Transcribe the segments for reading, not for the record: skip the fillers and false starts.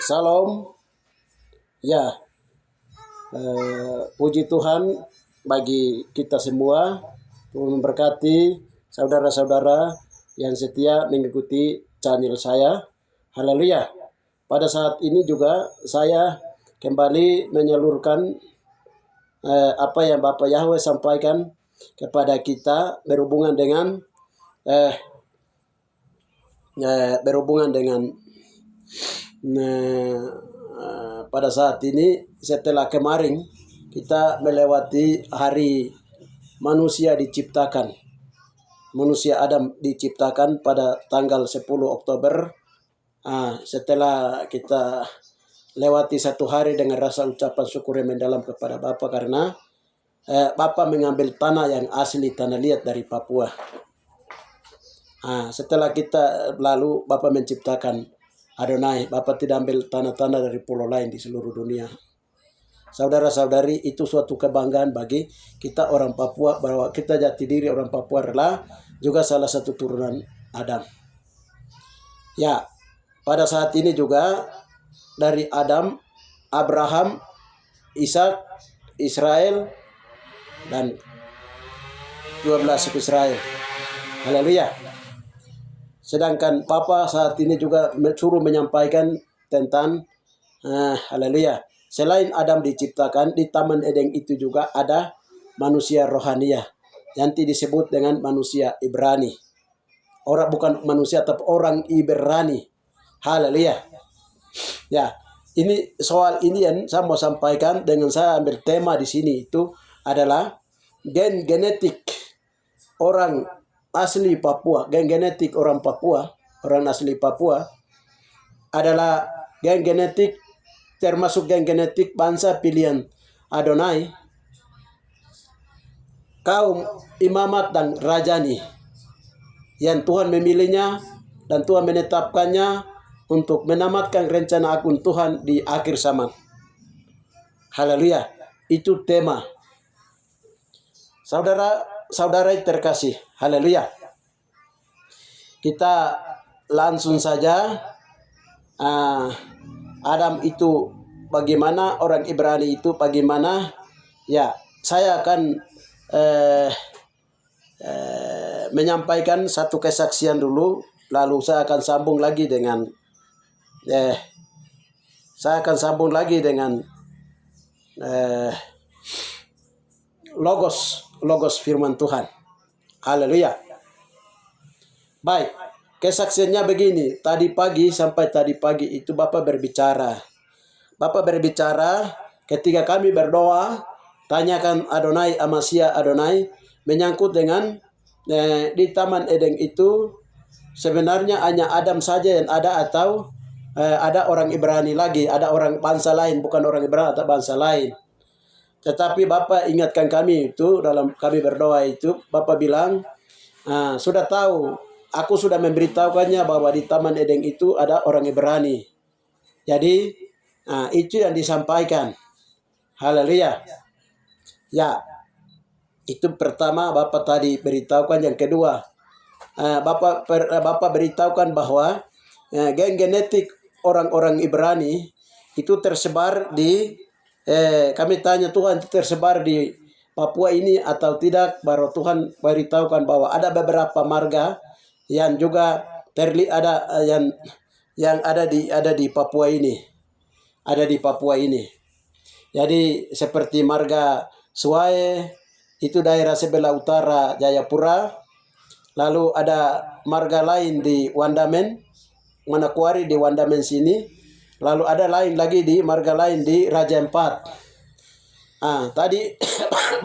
Salam, ya, puji Tuhan bagi kita semua. Tuhan memberkati saudara-saudara yang setia mengikuti channel saya. Haleluya. Pada saat ini juga saya kembali menyalurkan apa yang Bapak Yahweh sampaikan kepada kita berhubungan dengan pada saat ini setelah kemarin kita melewati hari manusia diciptakan. Manusia Adam diciptakan pada tanggal 10 Oktober. Setelah kita lewati satu hari dengan rasa ucapan syukur yang mendalam kepada Bapa karena Bapa mengambil tanah yang asli, tanah liat dari Papua. Setelah kita lalu Bapa menciptakan Adonai, Bapa tidak ambil tanah-tanah dari pulau lain di seluruh dunia. Saudara-saudari, itu suatu kebanggaan bagi kita orang Papua bahwa kita jati diri orang Papua adalah juga salah satu turunan Adam. Ya, pada saat ini juga dari Adam, Abraham, Ishak, Israel, dan 12 suku Israel. Haleluya. Sedangkan Papa saat ini juga suruh menyampaikan tentang haleluya. Selain Adam diciptakan, di Taman Eden itu juga ada manusia rohania yang disebut dengan manusia Ibrani. Orang bukan manusia tapi orang Ibrani. Haleluya. Ya, ini soal ini yang saya mau sampaikan dengan saya ambil tema di sini itu adalah gen genetik orang asli Papua. Gen genetik orang Papua, orang asli Papua adalah gen genetik termasuk gen genetik bangsa pilihan Adonai, kaum imamat dan rajani yang Tuhan memilihnya dan Tuhan menetapkannya untuk menamatkan rencana agung Tuhan di akhir zaman. Haleluya. Itu tema. Saudara terkasih. Haleluya. Kita langsung saja. Adam itu bagaimana, orang Ibrani itu bagaimana. Ya, saya akan menyampaikan satu kesaksian dulu. Lalu saya akan sambung lagi dengan logos firman Tuhan. Haleluya. Baik, kesaksiannya begini. Tadi pagi itu Bapak berbicara. Bapak berbicara ketika kami berdoa, tanyakan Adonai, Amasia Adonai, menyangkut dengan di Taman Eden itu sebenarnya hanya Adam saja yang ada atau ada orang Ibrani lagi, ada orang bangsa lain, bukan orang Ibrani atau bangsa lain. Tetapi Bapak ingatkan kami itu dalam kami berdoa itu, Bapak bilang, sudah tahu, aku sudah memberitahukannya bahwa di Taman Eden itu ada orang Ibrani. Jadi itu yang disampaikan. Haleluya. Ya, itu pertama Bapak tadi beritahukan. Yang kedua, Bapak beritahukan bahwa gen genetik orang-orang Ibrani itu tersebar di kami tanya Tuhan, itu tersebar di Papua ini atau tidak. Baru Tuhan beritahukan bahwa ada beberapa marga yang juga ada yang ada di Papua ini. Ada di Papua ini. Jadi seperti marga Suae itu daerah sebelah utara Jayapura. Lalu ada marga lain di Wandamen, Manokwari di Wandamen sini. Lalu ada lain lagi di marga lain di Raja Empat. Tadi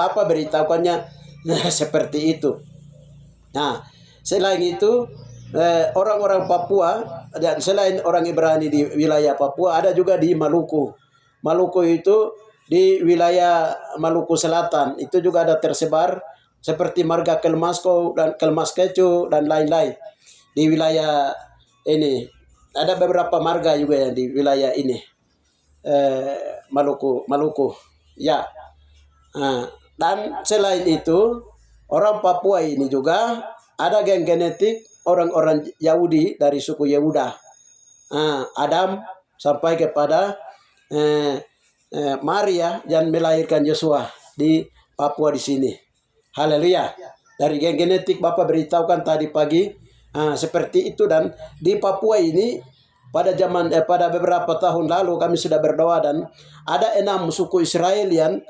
Bapak beritahukannya seperti itu. Selain itu orang-orang Papua dan selain orang Ibrani di wilayah Papua ada juga di Maluku. Maluku itu di wilayah Maluku Selatan itu juga ada tersebar seperti marga Kelmasko dan Kelmaskecu dan lain-lain di wilayah ini. Ada beberapa marga juga yang di wilayah ini Maluku. Ya. Dan selain itu orang Papua ini juga ada gen genetik orang-orang Yahudi dari suku Yehuda. Adam, sampai kepada Maria yang melahirkan Yosua di Papua di sini. Haleluya. Dari gen genetik Bapak beritahukan tadi pagi seperti itu, dan di Papua ini pada beberapa tahun lalu kami sudah berdoa, dan ada 6 suku Israel yang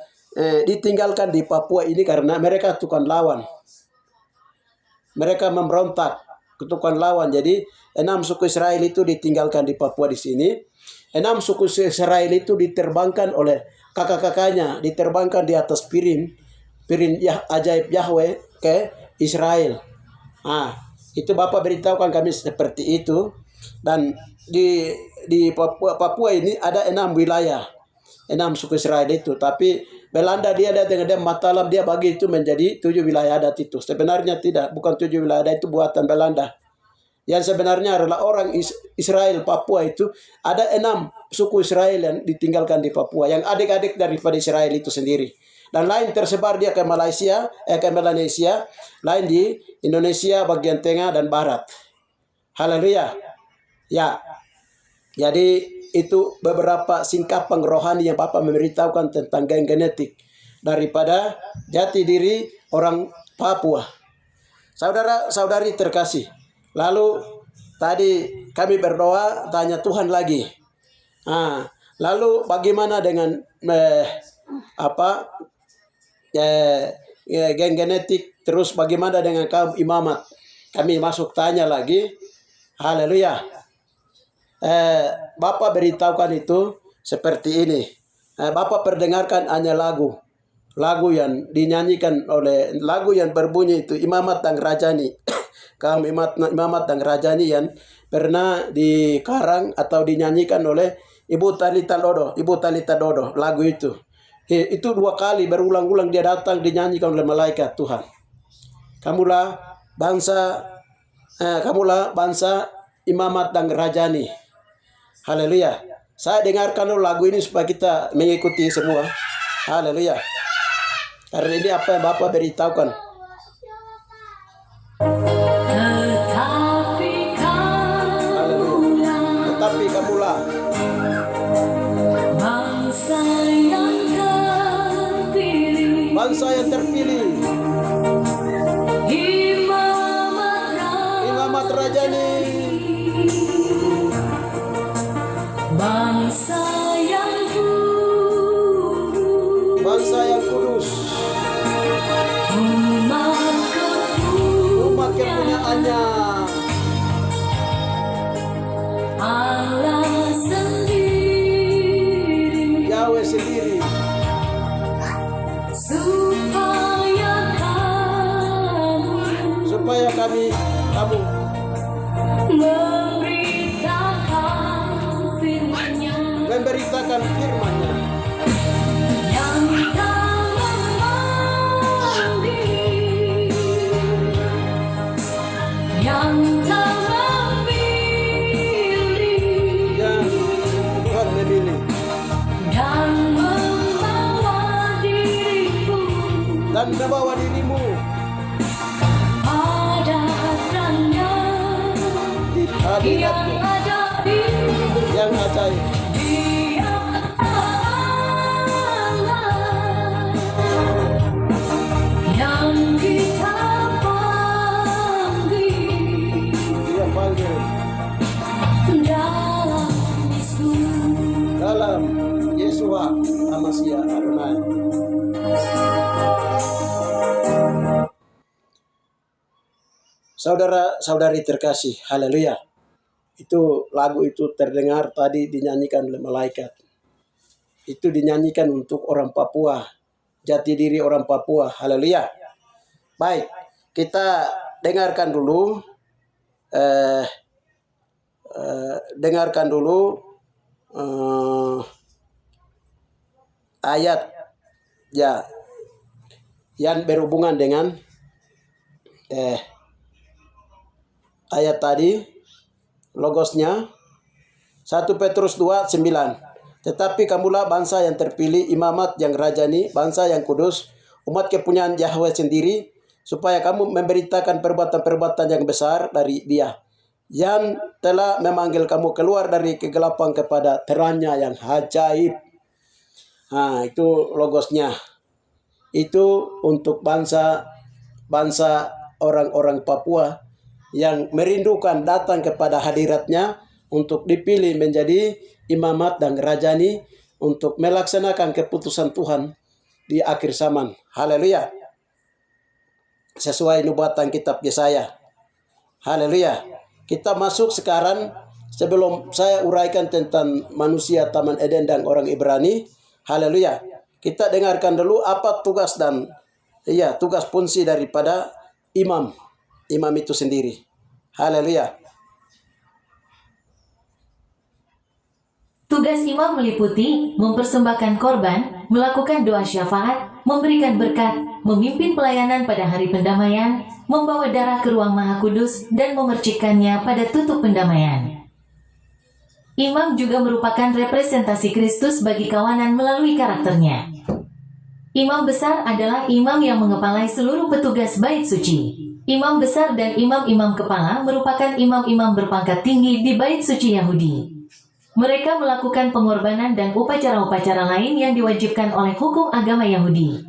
ditinggalkan di Papua ini karena mereka tukang lawan. Mereka memberontak, tukang lawan. Jadi 6 suku Israel itu ditinggalkan di Papua di sini. 6 suku Israel itu diterbangkan oleh kakak-kakaknya, diterbangkan di atas piring ajaib Yahweh ke Israel. Itu Bapak beritahukan kami seperti itu. Dan di Papua ini ada 6 wilayah, 6 suku Israel itu. Tapi Belanda dia dengan dia Matalam, dia bagi itu menjadi 7 wilayah adat itu. Sebenarnya tidak, bukan 7 wilayah adat, itu buatan Belanda. Yang sebenarnya adalah orang Israel Papua itu ada 6 suku Israel yang ditinggalkan di Papua, yang adik-adik daripada Israel itu sendiri. Dan lain tersebar dia ke Malaysia, ke Melanesia, lain di Indonesia bagian tengah dan barat. Haleluya. Ya. Jadi itu beberapa singkapan rohani yang Bapak memberitahukan tentang gen genetik daripada jati diri orang Papua. Saudara-saudari terkasih. Lalu tadi kami berdoa, tanya Tuhan lagi. Lalu bagaimana dengan gen genetik, terus bagaimana dengan kaum imamat? Kami masuk tanya lagi. Haleluya. Bapak beritahukan itu seperti ini. Bapak perdengarkan hanya lagu yang dinyanyikan oleh, lagu yang berbunyi itu Imamat dan Rajani. Kaum Imamat dan Rajani yang pernah dikarang atau dinyanyikan oleh Ibu Talita Dodo, lagu itu. Itu 2 kali berulang-ulang dia datang dinyanyikan oleh malaikat Tuhan. Kamulah bangsa Imamat dan Rajani. Haleluya. Saya dengarkan lagu ini supaya kita mengikuti semua. Haleluya. Karena ini apa yang Bapak beritahukan. Tetapi kamulah bangsa yang terpilih, Imamat Rajani, bangsa yang kudus, umat kepunyaannya, Allah sendiri, Yahweh sendiri, supaya kamu memberitakan firman-Nya yang Tuhan memilih dan membawa dirimu di hadirat-Nya yang ajaib. Dalam Yesua Hamasya Adonai. Saudara-saudari terkasih, haleluya. Itu lagu itu terdengar tadi dinyanyikan oleh malaikat. Itu dinyanyikan untuk orang Papua, jati diri orang Papua. Haleluya. Baik, kita dengarkan dulu ayat ya yang berhubungan dengan ayat tadi, logosnya 1 Petrus 2:9. Tetapi kamulah bangsa yang terpilih, imamat yang rajani, bangsa yang kudus, umat kepunyaan Yahweh sendiri, supaya kamu memberitakan perbuatan-perbuatan yang besar dari Dia, yang telah memanggil kamu keluar dari kegelapan kepada terangnya yang ajaib. Nah, itu logosnya. Itu untuk bangsa orang-orang Papua yang merindukan datang kepada hadiratnya untuk dipilih menjadi imamat dan rajani untuk melaksanakan keputusan Tuhan di akhir zaman. Haleluya. Sesuai nubuatan kitab Yesaya. Haleluya. Kita masuk sekarang, sebelum saya uraikan tentang manusia Taman Eden dan orang Ibrani. Haleluya. Kita dengarkan dulu apa tugas dan tugas fungsi daripada imam. Imam itu sendiri. Haleluya. Tugas imam meliputi mempersembahkan korban, melakukan doa syafaat, memberikan berkat, memimpin pelayanan pada hari pendamaian, membawa darah ke ruang Maha Kudus, dan memercikkannya pada tutup pendamaian. Imam juga merupakan representasi Kristus bagi kawanan melalui karakternya. Imam besar adalah imam yang mengepalai seluruh petugas bait suci. Imam besar dan imam-imam kepala merupakan imam-imam berpangkat tinggi di bait suci Yahudi. Mereka melakukan pengorbanan dan upacara-upacara lain yang diwajibkan oleh hukum agama Yahudi.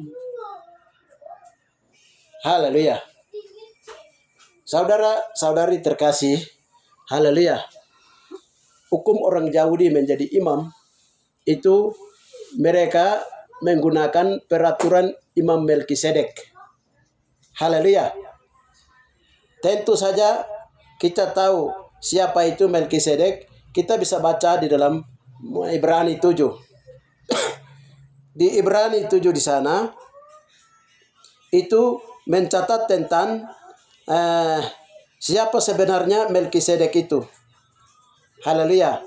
Haleluya. Saudara-saudari terkasih, haleluya. Hukum orang Yahudi menjadi imam itu mereka menggunakan peraturan Imam Melkisedek. Haleluya. Tentu saja kita tahu siapa itu Melkisedek. Kita bisa baca di dalam Ibrani 7. Di Ibrani 7 di sana itu mencatat tentang siapa sebenarnya Melkisedek itu. Haleluya.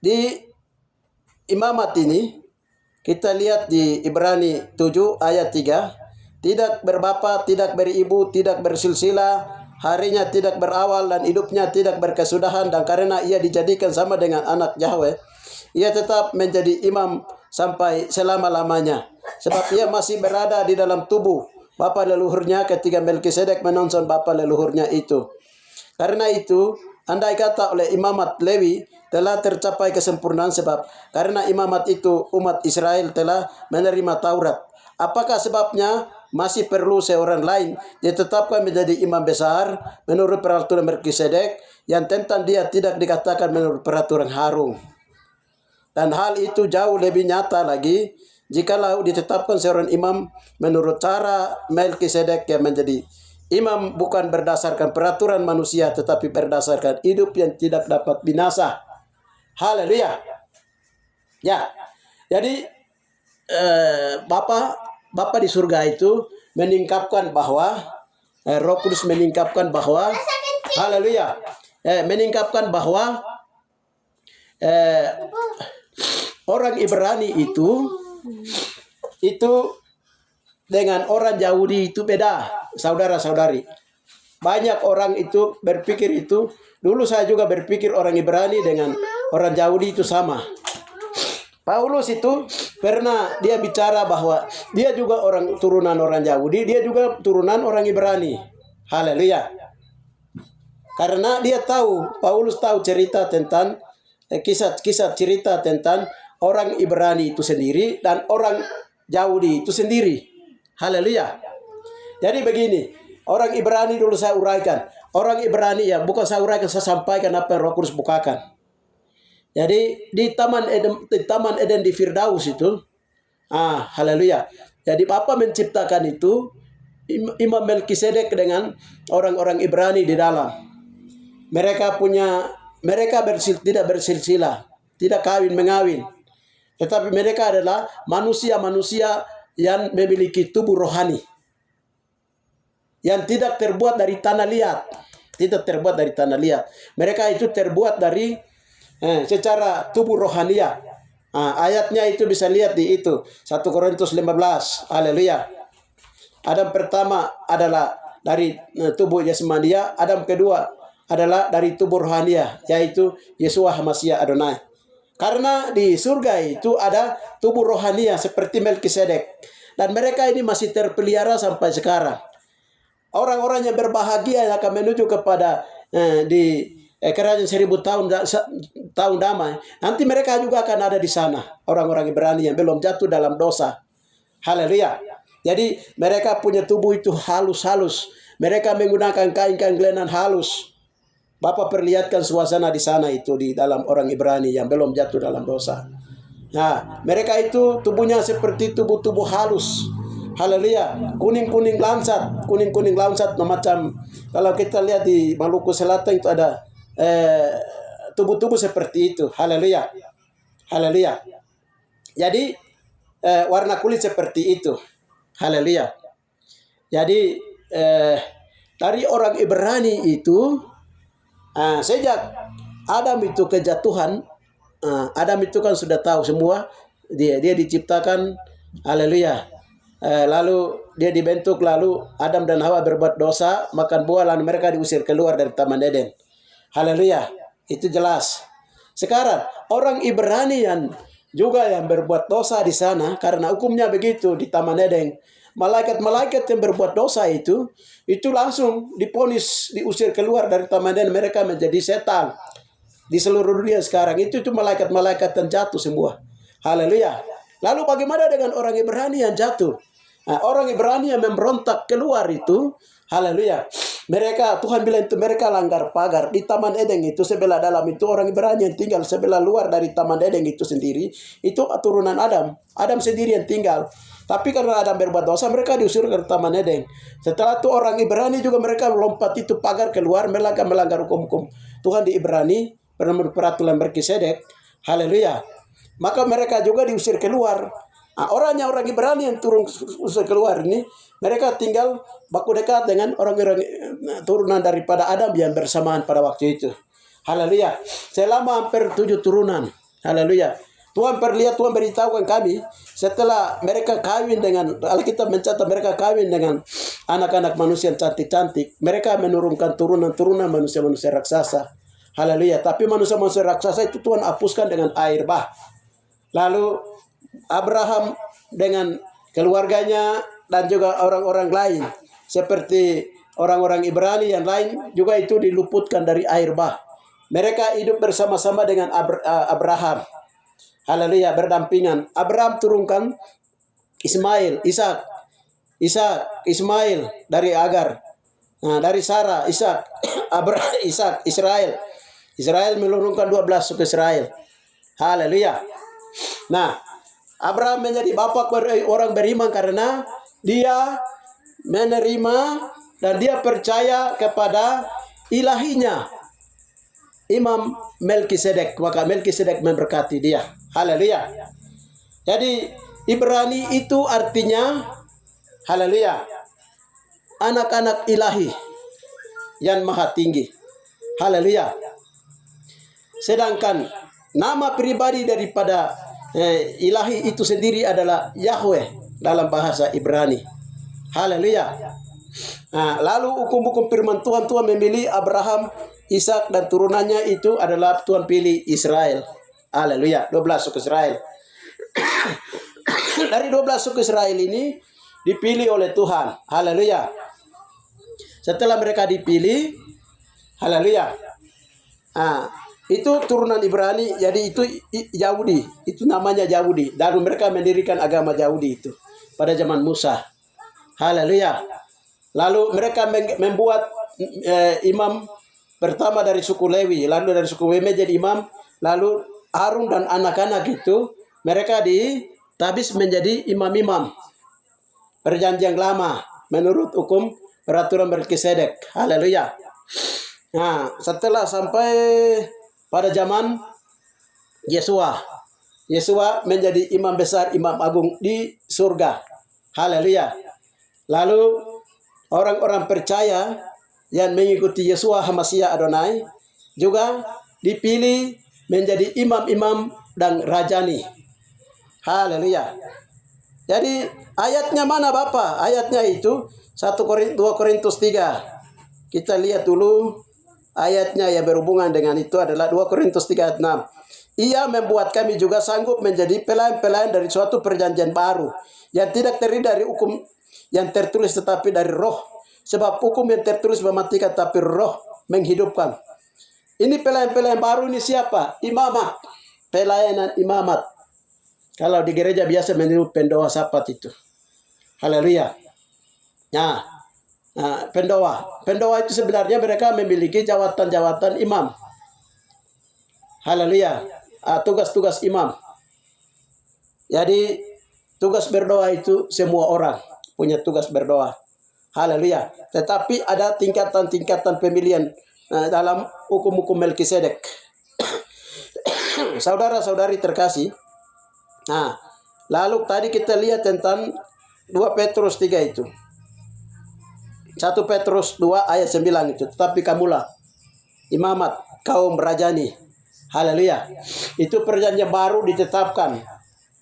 Di imamat ini kita lihat di Ibrani 7 ayat 3, tidak berbapa, tidak beribu, tidak bersilsilah, harinya tidak berawal dan hidupnya tidak berkesudahan, dan karena ia dijadikan sama dengan anak Yahweh, ia tetap menjadi imam sampai selama-lamanya, sebab ia masih berada di dalam tubuh bapa leluhurnya ketika Melkisedek menonton bapa leluhurnya itu. Karena itu, andai kata oleh imamat Lewi telah tercapai kesempurnaan, sebab karena imamat itu umat Israel telah menerima Taurat. Apakah sebabnya masih perlu seorang lain ditetapkan menjadi imam besar menurut peraturan Melkisedek, yang tentang dia tidak dikatakan menurut peraturan Harun? Dan hal itu jauh lebih nyata lagi jikalau ditetapkan seorang imam menurut cara Melkisedek yang menjadi imam bukan berdasarkan peraturan manusia, tetapi berdasarkan hidup yang tidak dapat binasa. Haleluya. Ya, jadi Bapa di surga itu meningkapkan bahwa Roh Kudus meningkapkan bahwa haleluya, meningkapkan bahwa orang Ibrani itu dengan orang Yahudi itu beda, saudara-saudari. Banyak orang itu berpikir itu, dulu saya juga berpikir orang Ibrani dengan orang Yahudi itu sama. Paulus itu pernah dia bicara bahwa dia juga turunan orang Yahudi, dia juga turunan orang Ibrani. Haleluya. Karena dia tahu, Paulus tahu cerita tentang kisah cerita tentang orang Ibrani itu sendiri dan orang Yahudi itu sendiri. Haleluya. Jadi begini, orang Ibrani dulu saya uraikan. Orang Ibrani ya, bukan saya uraikan, saya sampaikan apa yang Roh Kudus bukakan. Jadi di Taman Eden di Firdaus itu, haleluya. Jadi Bapa menciptakan itu Imam Melkisedek dengan orang-orang Ibrani di dalam. Mereka tidak bersilsilah, tidak kawin mengawin. Tetapi mereka adalah manusia-manusia yang memiliki tubuh rohani, yang tidak terbuat dari tanah liat. Tidak terbuat dari tanah liat. Mereka itu terbuat dari secara tubuh rohania. Ayatnya itu bisa lihat di itu 1 Korintus 15. Haleluya. Adam pertama adalah dari tubuh jasmania, Adam kedua adalah dari tubuh rohania, yaitu Yeshua HaMashiach Adonai. Karena di surga itu ada tubuh rohania seperti Melkisedek, dan mereka ini masih terpelihara sampai sekarang. Orang-orang yang berbahagia yang akan menuju kepada di kerajaan 1000 tahun tahun damai, nanti mereka juga akan ada di sana, orang-orang Ibrani yang belum jatuh dalam dosa. Haleluya. Jadi mereka punya tubuh itu halus-halus. Mereka menggunakan kain-kain lenan halus. Bapak perlihatkan suasana di sana itu di dalam orang Ibrani yang belum jatuh dalam dosa. Nah, mereka itu tubuhnya seperti tubuh-tubuh halus. Haleluya. Kuning-kuning lansat macam kalau kita lihat di Maluku Selatan itu ada tubuh-tubuh seperti itu. Haleluya. Haleluya. Jadi warna kulit seperti itu. Haleluya. Jadi dari orang Ibrani itu sejak Adam itu kejatuhan, Adam itu kan sudah tahu semua, dia diciptakan, haleluya. Lalu dia dibentuk, lalu Adam dan Hawa berbuat dosa, makan buah, lalu mereka diusir keluar dari Taman Eden. Haleluya, itu jelas. Sekarang orang Ibrani yang juga yang berbuat dosa di sana, karena hukumnya begitu di Taman Eden. Malaikat-malaikat yang berbuat dosa itu langsung diponis, diusir keluar dari Taman Eden. Mereka menjadi setan di seluruh dunia sekarang. Itu malaikat-malaikat yang jatuh semua. Haleluya. Lalu bagaimana dengan orang Ibrani yang jatuh? Nah, orang Ibrani yang memberontak keluar itu, haleluya. Mereka, Tuhan bilang itu mereka langgar pagar. Di Taman Eden itu sebelah dalam itu orang Ibrani yang tinggal, sebelah luar dari Taman Eden itu sendiri, itu turunan Adam. Adam sendiri yang tinggal. Tapi karena Adam berbuat dosa, mereka diusir ke Taman Eden. Setelah itu orang Ibrani juga mereka lompat itu pagar keluar, melanggar hukum-hukum Tuhan di Ibrani, peraturan Melkisedek. Haleluya. Maka mereka juga diusir keluar. Nah, orang Ibrani yang usir keluar ini, mereka tinggal baku dekat dengan orang-orang turunan daripada Adam yang bersamaan pada waktu itu. Haleluya. Selama hampir 7 turunan. Haleluya. Tuhan beritahukan kami setelah mereka kawin dengan, Alkitab mencatat mereka kawin dengan anak-anak manusia yang cantik-cantik. Mereka menurunkan turunan-turunan manusia-manusia raksasa. Haleluya. Tapi manusia-manusia raksasa itu Tuhan hapuskan dengan air bah. Lalu Abraham dengan keluarganya dan juga orang-orang lain seperti orang-orang Ibrani yang lain juga itu diluputkan dari air bah. Mereka hidup bersama-sama dengan Abraham. Haleluya, berdampingan. Abraham turunkan Ismail, Ismail dari Agar. Nah, dari Sarah, Israel. Israel menurunkan 12 suku Israel. Haleluya. Nah, Abraham menjadi bapak orang beriman karena dia menerima dan dia percaya kepada ilahinya Imam Melkisedek. Maka Melkisedek memberkati dia. Haleluya. Jadi Ibrani itu artinya, haleluya, anak-anak ilahi yang maha tinggi. Haleluya. Sedangkan nama pribadi daripada ilahi itu sendiri adalah Yahweh dalam bahasa Ibrani. Haleluya. Nah, lalu hukum-hukum firman Tuhan memilih Abraham, Ishak dan turunannya itu adalah Tuhan pilih Israel. Haleluya, 12 suku Israel. Dari 12 suku Israel ini dipilih oleh Tuhan. Haleluya. Setelah mereka dipilih, haleluya. Itu turunan Ibrani, jadi itu Yahudi. Itu namanya Yahudi. Lalu mereka mendirikan agama Yahudi itu pada zaman Musa. Haleluya. Lalu mereka membuat imam pertama dari suku Lewi, lalu dari suku Lewi menjadi imam, lalu Harun dan anak-anak itu mereka ditabis menjadi imam-imam perjanjian lama menurut hukum peraturan Melkisedek. Haleluya. Nah, setelah sampai pada zaman Yesua menjadi imam besar, imam agung di surga. Haleluya. Lalu orang-orang percaya yang mengikuti Yesua Hamasiah Adonai juga dipilih menjadi imam-imam dan rajani. Haleluya. Jadi ayatnya mana Bapak? Ayatnya itu 2 Korintus 3. Kita lihat dulu ayatnya yang berhubungan dengan itu adalah 2 Korintus 3 ayat 6. Ia membuat kami juga sanggup menjadi pelayan-pelayan dari suatu perjanjian baru yang tidak terdiri dari hukum yang tertulis tetapi dari roh. Sebab hukum yang tertulis mematikan, tapi roh menghidupkan. Ini pelayan-pelayan baru ini siapa? Imamat. Pelayanan imamat. Kalau di gereja biasa menyebut pendoa sapat itu. Haleluya. Nah, pendoa. Pendoa itu sebenarnya mereka memiliki jawatan-jawatan imam. Haleluya. Tugas-tugas imam. Jadi tugas berdoa itu semua orang punya tugas berdoa. Haleluya. Tetapi ada tingkatan-tingkatan pemilihan dalam hukum-hukum Melkisedek. Saudara-saudari terkasih. Nah, lalu tadi kita lihat tentang 2 Petrus 3 itu. 1 Petrus 2 ayat 9 itu. Tetapi kamulah imamat kaum rajani. Haleluya. Itu perjanjian baru ditetapkan.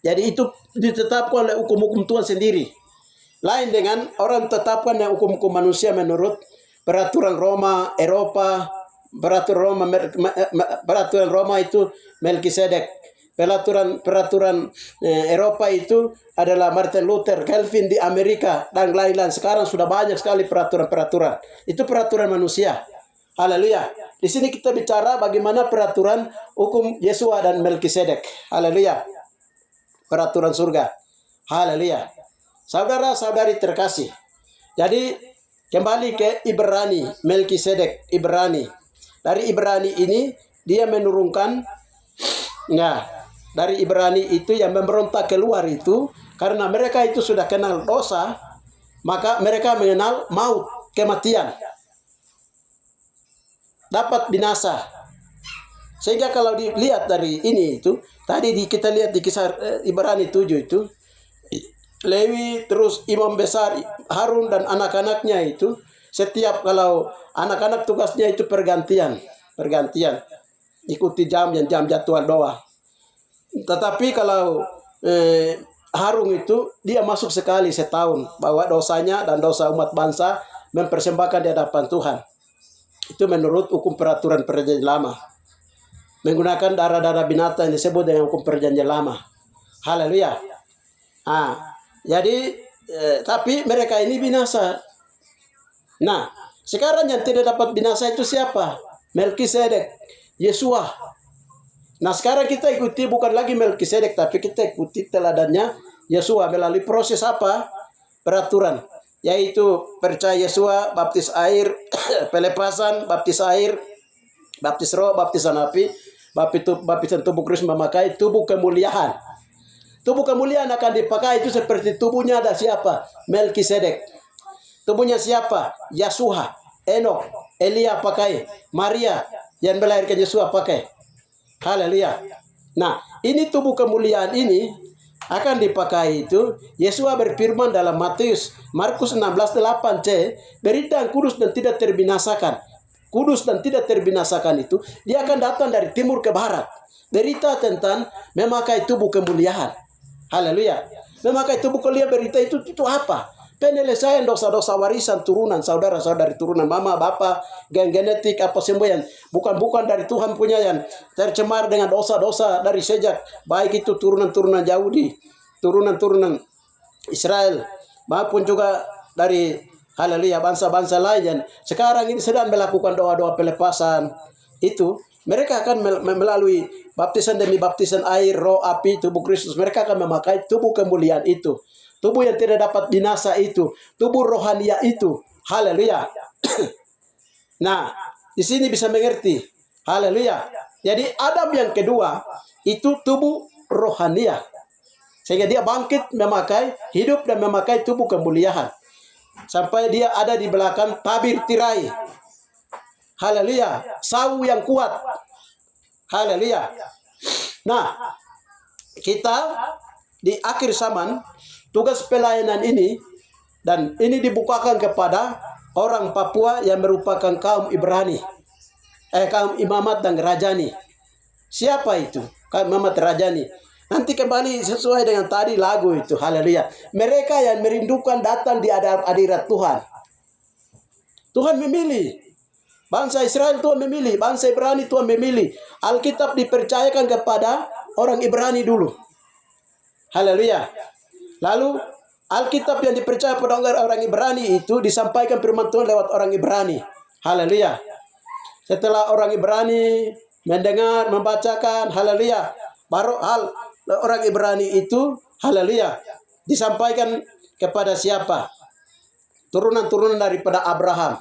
Jadi itu ditetapkan oleh hukum-hukum Tuhan sendiri. Lain dengan orang tetapkan yang hukum-hukum manusia menurut peraturan Roma, Eropa, peraturan Roma itu Melkisedek. Peraturan Eropa itu adalah Martin Luther, Calvin di Amerika dan lain-lain. Sekarang sudah banyak sekali peraturan-peraturan. Itu peraturan manusia. Haleluya. Di sini kita bicara bagaimana peraturan hukum Yesua dan Melkisedek. Haleluya. Peraturan surga. Haleluya. Saudara-saudari terkasih. Jadi kembali ke Ibrani, Melkisedek, Ibrani. Dari Ibrani ini dia menurunkan, dari Ibrani itu yang memberontak keluar itu, karena mereka itu sudah kenal dosa, maka mereka mengenal maut, kematian. Dapat binasa. Sehingga kalau dilihat dari ini itu, tadi kita lihat di kisah Ibrani 7 itu, Lewi terus imam besar Harun dan anak-anaknya itu setiap kalau anak-anak tugasnya itu pergantian ikuti jam jadwal doa. Tetapi kalau Harun itu dia masuk sekali setahun bahwa dosanya dan dosa umat bangsa mempersembahkan di hadapan Tuhan. Itu menurut hukum peraturan perjanjian lama. Menggunakan darah-darah binatang yang disebut dengan hukum perjanjian lama. Haleluya. Jadi tapi mereka ini binasa. Nah, sekarang yang tidak dapat binasa itu siapa? Melkisedek, Yesua. Nah, sekarang kita ikuti bukan lagi Melkisedek, tapi kita ikuti teladannya Yesua melalui proses apa? Peraturan, yaitu percaya Yesua, baptis air, pelepasan, baptis air, baptis roh, baptisan api, baptisan tubuh Kristus memakai tubuh kemuliaan. Tubuh kemuliaan akan dipakai itu seperti tubuhnya ada siapa? Melkisedek. Tubuhnya siapa? Yasuha, Enok, Elia pakai, Maria yang melahirkan Yesua pakai. Haleluya. Nah, ini tubuh kemuliaan ini akan dipakai itu. Yesua berfirman dalam Markus 16:8c, berita yang kudus dan tidak terbinasakan. Kudus dan tidak terbinasakan itu, dia akan datang dari timur ke barat. Berita tentang memakai tubuh kemuliaan. Haleluya. Memakai tubuh kemuliaan, berita itu apa? Penyelesaian dosa-dosa warisan turunan, saudara-saudari turunan mama, bapa, genetik apa semua yang bukan dari Tuhan punya yang tercemar dengan dosa-dosa dari sejak baik itu turunan-turunan Yahudi, turunan-turunan Israel maupun juga dari haleluya bangsa-bangsa lain yang sekarang ini sedang melakukan doa-doa pelepasan itu. Mereka akan melalui baptisan demi baptisan air, roh, api, tubuh Kristus. Mereka akan memakai tubuh kemuliaan itu. Tubuh yang tidak dapat binasa itu. Tubuh rohania itu. Haleluya. Nah, di sini bisa mengerti. Haleluya. Jadi Adam yang kedua itu tubuh rohania. Sehingga dia bangkit memakai, hidup dan memakai tubuh kemuliaan. Sampai dia ada di belakang tabir tirai. Haleluya. Sawu yang kuat. Haleluya. Nah, kita di akhir zaman, tugas pelayanan ini, dan ini dibukakan kepada orang Papua yang merupakan kaum Ibrani. Kaum Imamat dan Rajani. Siapa itu? Kaum Imamat Rajani. Nanti kembali sesuai dengan tadi lagu itu. Haleluya. Mereka yang merindukan datang di hadirat Tuhan. Tuhan memilih. Bangsa Israel Tuhan memilih. Bangsa Ibrani Tuhan memilih. Alkitab dipercayakan kepada orang Ibrani dulu. Haleluya. Lalu Alkitab yang dipercaya pada orang Ibrani itu disampaikan firman Tuhan lewat orang Ibrani. Haleluya. Setelah orang Ibrani mendengar, membacakan, haleluya, baru orang Ibrani itu, haleluya, disampaikan kepada siapa? Turunan-turunan daripada Abraham,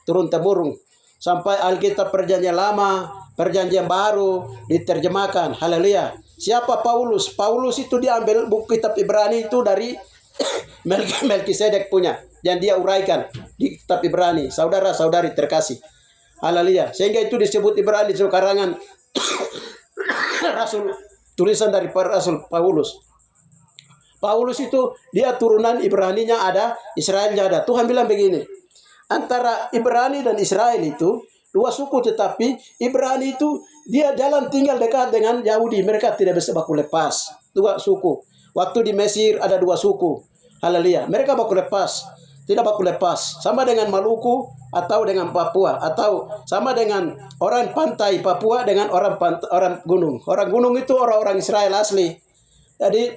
turun-temurun, sampai Alkitab Perjanjian Lama, Perjanjian Baru diterjemahkan, haleluya. Siapa Paulus? Paulus itu diambil buku kitab Ibrani itu dari Melkisedek punya, yang dia uraikan di kitab Ibrani. Saudara-saudari terkasih, haleluya. Sehingga itu disebut Ibrani itu karangan Rasul, tulisan dari Rasul Paulus. Paulus itu dia turunan Ibraninya ada, Israelnya ada. Tuhan bilang begini, antara Ibrani dan Israel itu dua suku, tetapi Ibrani itu dia jalan tinggal dekat dengan Yahudi. Mereka tidak bisa baku lepas. Dua suku. Waktu di Mesir ada dua suku. Haleluya. Mereka baku lepas. Tidak baku lepas. Sama dengan Maluku atau dengan Papua, atau sama dengan orang pantai Papua dengan orang gunung. Orang gunung itu orang-orang Israel asli. Jadi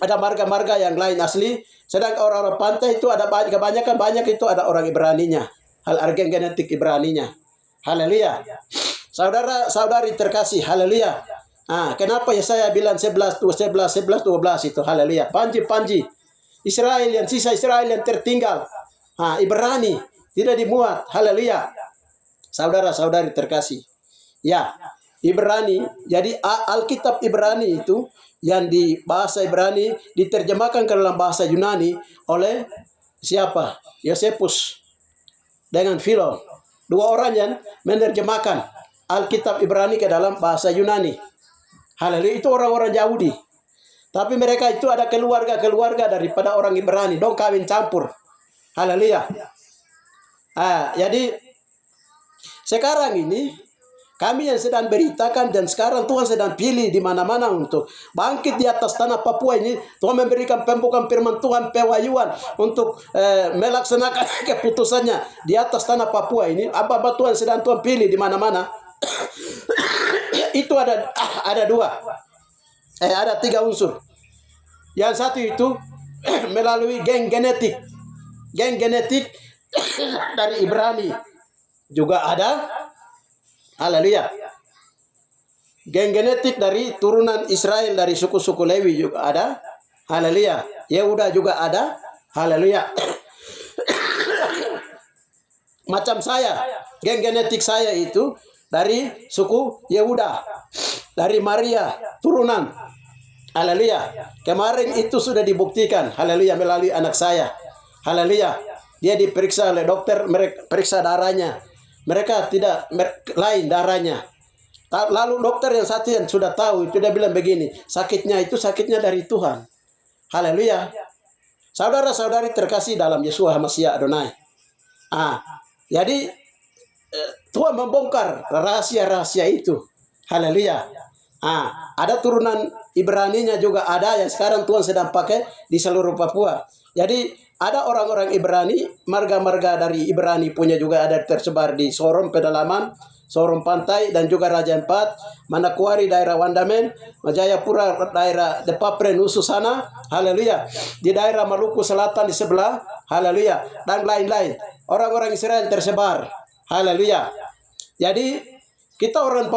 ada marga-marga yang lain asli. Sedangkan orang-orang pantai itu ada kebanyakan itu ada orang Ibraninya. Agen genetik Ibraninya. Haleluya. Saudara-saudari terkasih, haleluya. Kenapa ya saya bilang 11 12 itu, haleluya. Panji Israel yang sisa Israel yang tertinggal. Ibrani tidak dimuat, haleluya. Saudara-saudari terkasih. Ya, Ibrani, jadi Alkitab Ibrani itu yang di bahasa Ibrani diterjemahkan ke dalam bahasa Yunani oleh siapa? Yosefus dengan Philo. Dua orang yang menerjemahkan Alkitab Ibrani ke dalam bahasa Yunani. Haleluya, itu orang-orang Yahudi. Tapi mereka itu ada keluarga-keluarga daripada orang Ibrani, dong kawin campur. Haleluya. Jadi sekarang ini kami yang sedang beritakan, dan sekarang Tuhan sedang pilih di mana-mana untuk bangkit di atas tanah Papua ini. Tuhan memberikan pembukaan firman Tuhan, pewahyuan untuk melaksanakan keputusannya di atas tanah Papua ini. Apa Tuhan sedang Tuhan pilih di mana-mana. Itu ada dua. Ada tiga unsur. Yang satu itu melalui geng genetik. Geng genetik dari Ibrani juga ada. Haleluya. Geng genetik dari turunan Israel dari suku-suku Lewi juga ada. Haleluya. Yehuda juga ada. Haleluya. Macam saya, geng genetik saya itu dari suku Yehuda, dari Maria turunan. Haleluya. Kemarin itu sudah dibuktikan, haleluya, melalui anak saya. Haleluya. Dia diperiksa oleh dokter, mereka periksa darahnya. Mereka tidak lain darahnya. Lalu dokter yang satu yang sudah tahu itu dia bilang begini, sakitnya dari Tuhan. Haleluya. Saudara-saudari terkasih dalam Yesus Hamasiah Adonai. Jadi Tuhan membongkar rahasia-rahasia itu. Haleluya. Ada turunan Ibraninya juga ada yang sekarang Tuhan sedang pakai di seluruh Papua. Jadi ada orang-orang Ibrani, marga-marga dari Ibrani punya juga ada tersebar di Sorong Pedalaman, Sorong Pantai, dan juga Raja Empat, Manakwari daerah Wandamen, Jayapura daerah Depapre Nusu sana, haleluya. Di daerah Maluku Selatan di sebelah, haleluya, dan lain-lain. Orang-orang Israel tersebar, haleluya. Jadi kita orang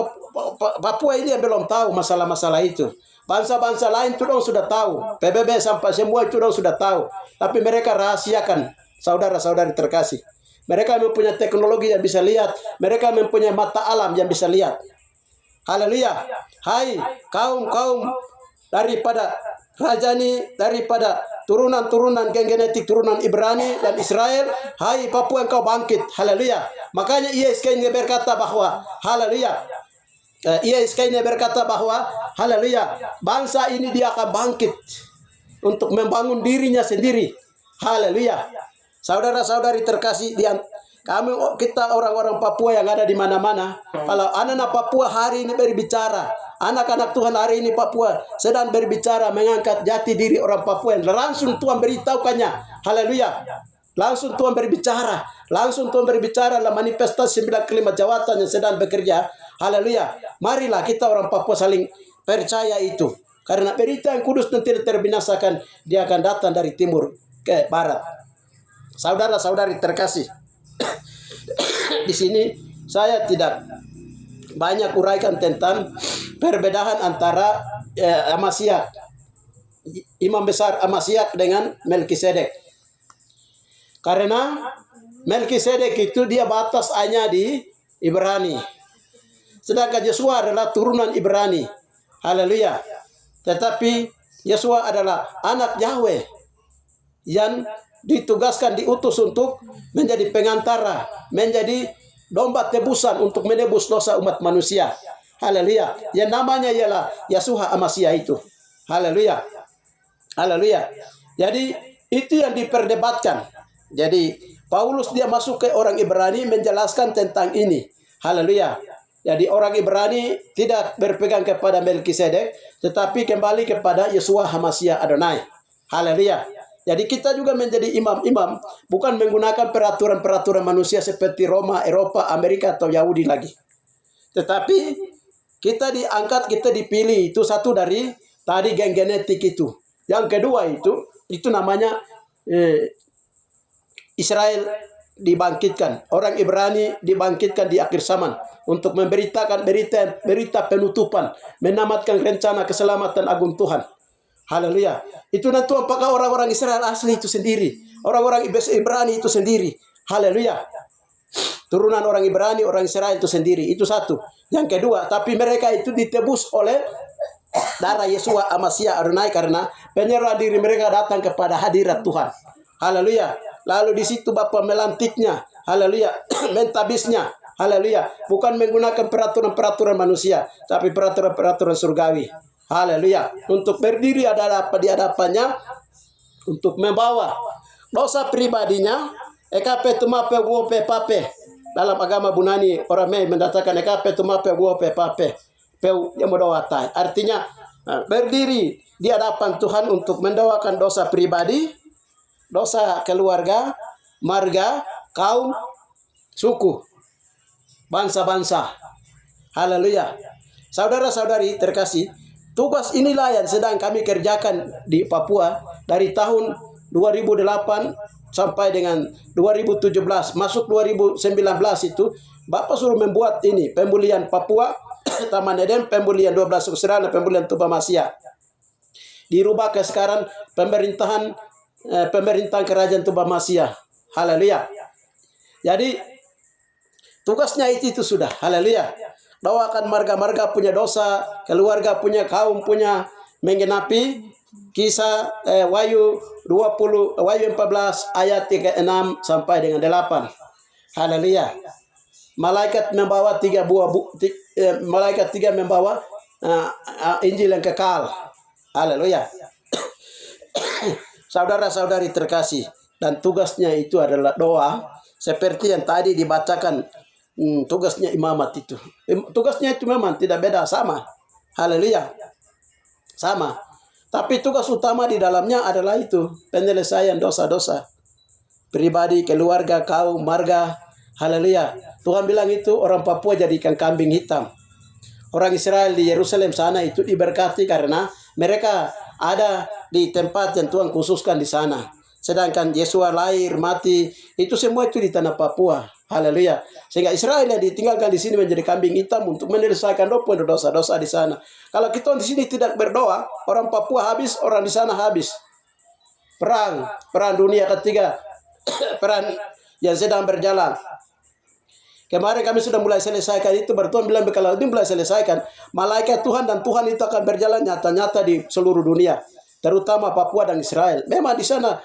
Papua ini yang belum tahu masalah-masalah itu. Bangsa-bangsa lain itu dong sudah tahu. PBB sampai semua itu dong sudah tahu. Tapi mereka rahasiakan, saudara-saudari terkasih. Mereka mempunyai teknologi yang bisa lihat. Mereka mempunyai mata alam yang bisa lihat. Haleluya. Hai kaum-kaum daripada Rajani, daripada turunan-turunan geng genetik turunan Ibrani dan Israel. Hai Papua, engkau bangkit. Haleluya. Makanya ISK ini berkata bahwa haleluya. ISK ini berkata bahwa haleluya, bangsa ini dia akan bangkit untuk membangun dirinya sendiri. Haleluya. Saudara-saudari terkasih, kita orang-orang Papua yang ada di mana-mana. Kalau anak-anak Papua hari ini berbicara, anak-anak Tuhan hari ini Papua sedang berbicara mengangkat jati diri orang Papua, langsung Tuhan beritahukannya. Haleluya. Langsung Tuhan berbicara. Langsung Tuhan berbicara dalam manifestasi 9 kalimat jawatan yang sedang bekerja. Haleluya. Marilah kita orang Papua saling percaya itu. Karena berita yang kudus dan tidak terbinasakan, dia akan datang dari timur ke barat. Saudara-saudari terkasih, di sini saya tidak banyak uraikan tentang perbedaan antara Amasiak, Imam Besar Amasiak dengan Melkisedek. Karena Melkisedek itu dia batas hanya di Ibrani. Sedangkan Yesua adalah turunan Ibrani. Haleluya. Tetapi Yesua adalah anak Yahweh yang ditugaskan, diutus untuk menjadi pengantara, menjadi domba tebusan untuk menebus dosa umat manusia. Haleluya. Yang namanya ialah Yeshua Amasiah itu. Haleluya. Haleluya. Jadi itu yang diperdebatkan. Jadi Paulus dia masuk ke orang Ibrani menjelaskan tentang ini. Haleluya. Jadi orang Ibrani tidak berpegang kepada Melkisedek, tetapi kembali kepada Yeshua Hamasiah Adonai. Haleluya. Jadi kita juga menjadi imam-imam, bukan menggunakan peraturan-peraturan manusia seperti Roma, Eropa, Amerika, atau Yahudi lagi. Tetapi kita diangkat, kita dipilih. Itu satu dari tadi gen genetik itu. Yang kedua itu namanya Israel dibangkitkan. Orang Ibrani dibangkitkan di akhir zaman untuk memberitakan berita penutupan, menamatkan rencana keselamatan agung Tuhan. Haleluya. Itu nanti apakah orang-orang Israel asli itu sendiri, orang-orang Ibrani itu sendiri. Haleluya. Turunan orang Ibrani, orang Israel itu sendiri. Itu satu. Yang kedua, tapi mereka itu ditebus oleh darah Yeshua Amasiah Adonai karena penyerahan diri mereka datang kepada hadirat Tuhan. Haleluya. Lalu di situ Bapa melantiknya. Haleluya. Mentabisnya. Haleluya. Bukan menggunakan peraturan-peraturan manusia, tapi peraturan-peraturan surgawi. Haleluya. Untuk berdiri di hadapannya, untuk membawa dosa pribadinya. Ekape tumape guope pape. Dalam agama Bunani orang Mei mendatangkan ekape tumape guope pape. Peu yang mendoatai. Artinya berdiri di hadapan Tuhan untuk mendoakan dosa pribadi, dosa keluarga, marga, kaum, suku, bangsa-bangsa. Haleluya. Saudara-saudari terkasih, tugas inilah yang sedang kami kerjakan di Papua dari tahun 2008 sampai dengan 2017. Masuk 2019 itu Bapak suruh membuat ini pemulihan Papua, Taman Eden, pemulihan 12 Serana, pemulihan Tubamasia. Dirubah ke sekarang pemerintahan kerajaan Tubamasia. Haleluya. Jadi tugasnya itu sudah. Haleluya. Doakan marga-marga punya dosa, keluarga punya, kaum punya, menggenapi Kisah Wahyu 14 ayat 36 sampai dengan 8. Haleluya. Malaikat membawa malaikat tiga membawa Injil yang kekal. Haleluya. Saudara-saudari terkasih, dan tugasnya itu adalah doa seperti yang tadi dibacakan. Tugasnya imamat itu. Tugasnya itu memang tidak beda, sama. Haleluya. Sama. Tapi tugas utama di dalamnya adalah itu, penyelesaian dosa-dosa pribadi, keluarga, kaum, marga. Haleluya. Tuhan bilang itu orang Papua jadikan kambing hitam. Orang Israel di Yerusalem sana itu diberkati karena mereka ada di tempat yang Tuhan khususkan di sana. Sedangkan Yesua lahir, mati, itu semua itu di tanah Papua. Haleluya. Sehingga Israel yang ditinggalkan di sini menjadi kambing hitam untuk menyelesaikan dosa-dosa di sana. Kalau kita di sini tidak berdoa, orang Papua habis, orang di sana habis. Perang dunia ketiga, perang yang sedang berjalan. Kemarin kami sudah mulai selesaikan itu. Tuhan bilang kalau ini mulai selesaikan, malaikat Tuhan dan Tuhan itu akan berjalan nyata-nyata di seluruh dunia, terutama Papua dan Israel. Memang di sana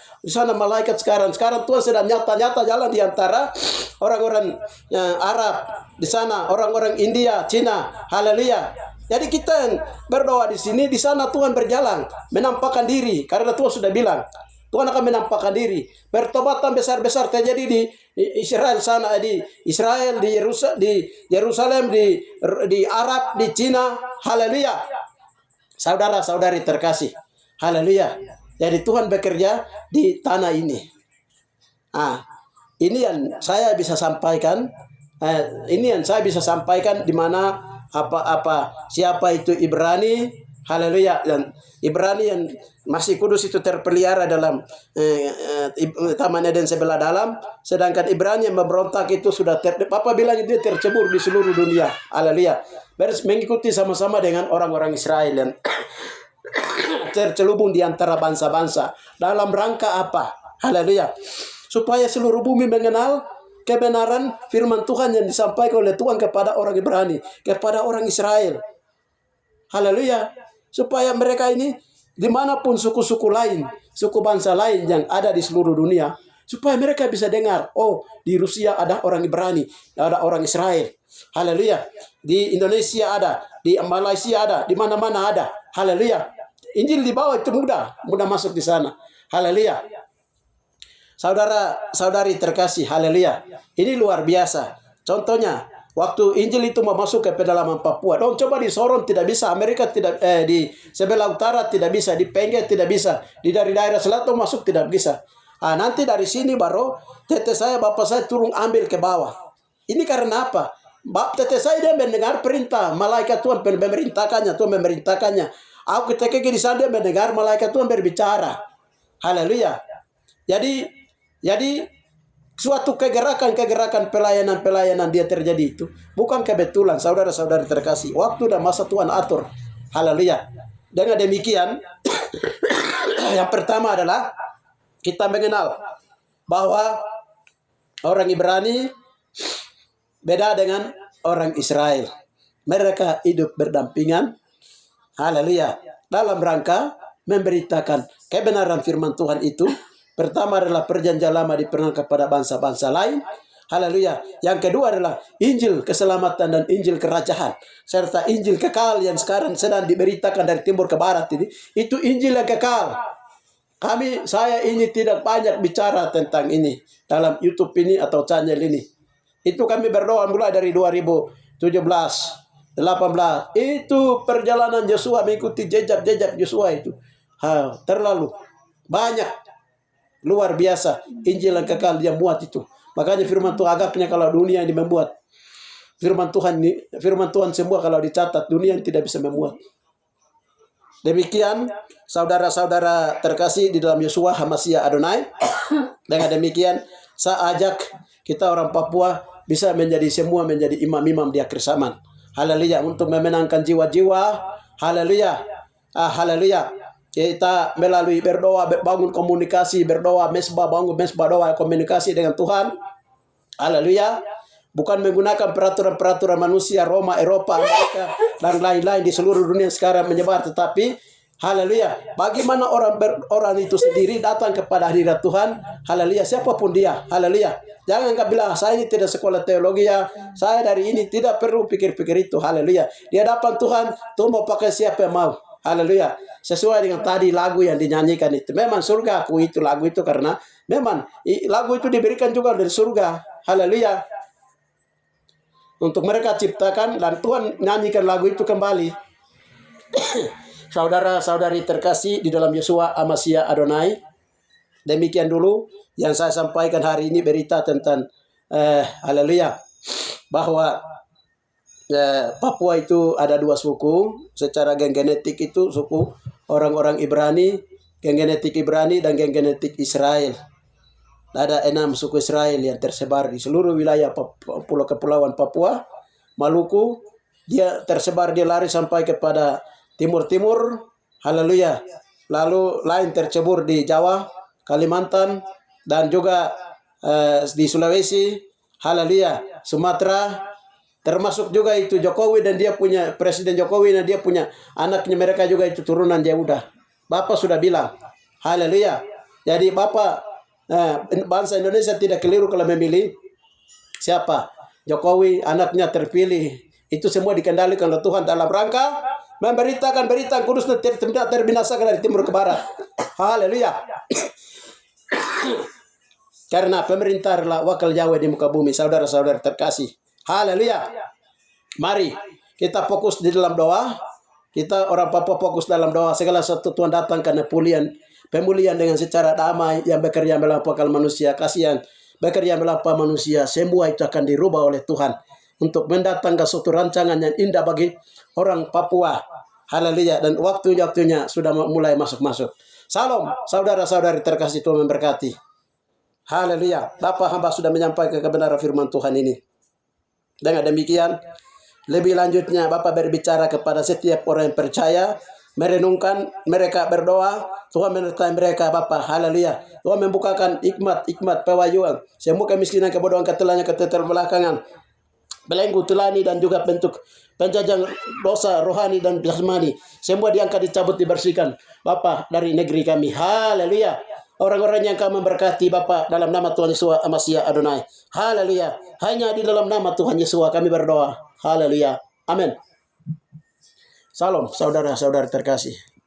malaikat sekarang Tuhan sedang nyata-nyata jalan di antara orang-orang Arab di sana, orang-orang India, Cina. Haleluya. Jadi kita yang berdoa di sini, di sana Tuhan berjalan, menampakkan diri karena Tuhan sudah bilang Tuhan akan menampakkan diri. Pertobatan besar-besar terjadi di Israel sana, di Israel, di Yerusalem, di Arab, di Cina. Haleluya. Saudara-saudari terkasih. Haleluya. Jadi Tuhan bekerja di tanah ini. Ini yang saya bisa sampaikan. Ini yang saya bisa sampaikan di mana siapa itu Ibrani. Haleluya. Dan Ibrani yang masih kudus itu terpelihara dalam Taman Eden sebelah dalam, sedangkan Ibrani yang memberontak itu sudah Papa bilang dia tercebur di seluruh dunia. Haleluya. Mengikuti sama-sama dengan orang-orang Israel yang tercelubung di antara bangsa-bangsa. Dalam rangka apa? Haleluya. Supaya seluruh bumi mengenal kebenaran firman Tuhan yang disampaikan oleh Tuhan kepada orang Ibrani, kepada orang Israel. Haleluya. Supaya mereka ini dimanapun suku-suku lain, suku bangsa lain yang ada di seluruh dunia, supaya mereka bisa dengar, oh di Rusia ada orang Ibrani, ada orang Israel. Haleluya. Di Indonesia ada, di Malaysia ada, di mana-mana ada. Haleluya. Injil di bawah itu mudah masuk di sana. Haleluya. Saudara-saudari terkasih, haleluya. Ini luar biasa. Contohnya, waktu Injil itu mau masuk ke pedalaman Papua, dong coba di Sorong tidak bisa, Amerika tidak, di sebelah utara tidak bisa, di Pengge tidak bisa, dari daerah selatan masuk tidak bisa. Nanti dari sini baru tete saya, bapak saya turun ambil ke bawah. Ini karena apa? Tete saya dia mendengar perintah malaikat Tuhan memerintahkannya. Aku ketika di sana dia mendengar malaikat Tuhan berbicara. Haleluya. Jadi suatu kegerakan pelayanan dia terjadi itu bukan kebetulan, saudara-saudari terkasih. Waktu dan masa Tuhan atur. Haleluya. Dengan demikian yang pertama adalah kita mengenal bahwa orang Ibrani beda dengan orang Israel. Mereka hidup berdampingan. Haleluya. Dalam rangka memberitakan kebenaran firman Tuhan itu. Pertama adalah perjanjian lama diperkenalkan kepada bangsa-bangsa lain. Haleluya. Yang kedua adalah Injil keselamatan dan Injil kerajaan. Serta Injil kekal yang sekarang sedang diberitakan dari timur ke barat ini. Itu Injil yang kekal. Saya ini tidak banyak bicara tentang ini dalam YouTube ini atau channel ini. Itu kami berdoa mulai dari 2017, 18. Itu perjalanan Yosua, mengikuti jejak-jejak Yosua itu. Terlalu banyak. Luar biasa. Injil yang kekal dia buat itu. Makanya firman Tuhan agaknya kalau dunia ini membuat. Firman Tuhan semua kalau dicatat, dunia yang tidak bisa membuat. Demikian saudara-saudara terkasih di dalam Yosua Hamasia Adonai. Dengan demikian saya ajak kita orang Papua bisa menjadi imam-imam di akhir zaman. Haleluya. Untuk memenangkan jiwa-jiwa. Haleluya. Haleluya. Kita melalui berdoa, bangun komunikasi, berdoa, bangun mesbah doa, komunikasi dengan Tuhan. Haleluya. Bukan menggunakan peraturan-peraturan manusia, Roma, Eropa, Amerika, dan lain-lain di seluruh dunia sekarang menyebar. Tetapi, haleluya, bagaimana orang itu sendiri datang kepada hadirat Tuhan. Haleluya, siapapun dia. Haleluya. Jangan enggak bilang, saya ini tidak sekolah teologi ya, saya dari ini, tidak perlu pikir-pikir itu. Haleluya. Di hadapan Tuhan, Tuhan mau pakai siapa yang mau. Haleluya. Sesuai dengan tadi lagu yang dinyanyikan itu. Memang surga aku itu lagu itu karena memang lagu itu diberikan juga dari surga. Haleluya. Untuk mereka ciptakan dan Tuhan nyanyikan lagu itu kembali. Saudara-saudari terkasih di dalam Yosua Hamasia Adonai. Demikian dulu yang saya sampaikan hari ini berita tentang haleluya. Bahwa Papua itu ada dua suku. Secara gen genetik itu suku orang-orang Ibrani, gen genetik Ibrani dan gen genetik Israel. Ada 6 suku Israel yang tersebar di seluruh wilayah kepulauan Papua, Maluku. Dia tersebar, dia lari sampai kepada timur-timur. Haleluya. Lalu lain tercebur di Jawa, Kalimantan, dan juga di Sulawesi. Haleluya. Sumatera. Termasuk juga itu Jokowi dan dia punya Presiden Jokowi dan dia punya anaknya, mereka juga itu turunan Yehuda. Bapak sudah bilang, haleluya. Jadi Bapak, bangsa Indonesia tidak keliru kalau memilih siapa. Jokowi anaknya terpilih. Itu semua dikendalikan oleh Tuhan dalam rangka memberitakan berita kudus tidak terbinasakan dari timur ke barat. Haleluya. Karena pemerintah adalah wakil Yahweh di muka bumi, saudara-saudara terkasih. Haleluya. Mari kita fokus di dalam doa. Kita orang Papua fokus dalam doa. Segala sesuatu Tuhan datang karena pemulihan dengan secara damai. Yang bekerja melampaui manusia, kasihan bekerja melampaui manusia. Semua itu akan dirubah oleh Tuhan untuk mendatangkan suatu rancangan yang indah bagi orang Papua. Haleluya. Dan waktunya sudah mulai masuk-masuk. Salam, saudara-saudari terkasih, Tuhan memberkati. Haleluya. Bapak hamba sudah menyampaikan kebenaran firman Tuhan ini. Dengan demikian, lebih lanjutnya Bapak berbicara kepada setiap orang yang percaya, merenungkan, mereka berdoa, Tuhan menyertai mereka Bapak. Haleluya. Tuhan membukakan hikmat pewahyuan, semua kemiskinan, kebodohan, keterbelakangan, belenggu, telani, dan juga bentuk penjajah dosa rohani dan jasmani, semua diangkat, dicabut, dibersihkan Bapak dari negeri kami. Haleluya. Orang-orang yang kau memberkati Bapak dalam nama Tuhan Yesus Masiah Adonai. Haleluya. Hanya di dalam nama Tuhan Yesus kami berdoa. Haleluya. Amin. Salam saudara-saudari terkasih.